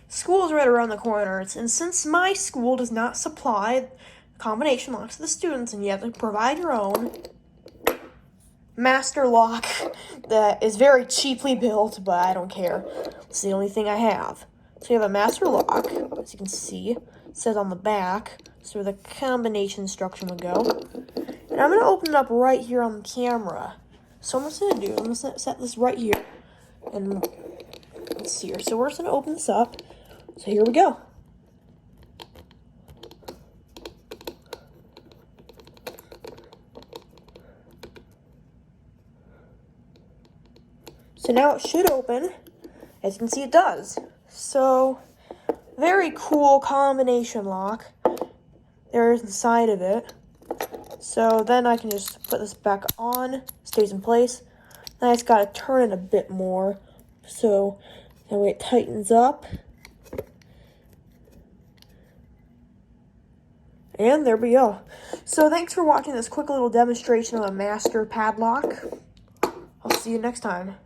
school is right around the corner, and since my school does not supply combination locks to the students, and you have to provide your own master lock that is very cheaply built, but I don't care. It's the only thing I have. So you have a master lock, as you can see. It says on the back, so where the combination instruction would go. And I'm going to open it up right here on the camera. So I'm just going to do, I'm going to set this right here. And let's see here. So we're just going to open this up. So here we go. So now it should open. As you can see, it does. So, very cool combination lock. There's inside of it. So then I can just put this back on. Stays in place. Then I just gotta turn it a bit more. So that way it tightens up. And there we go. So thanks for watching this quick little demonstration of a master padlock. I'll see you next time.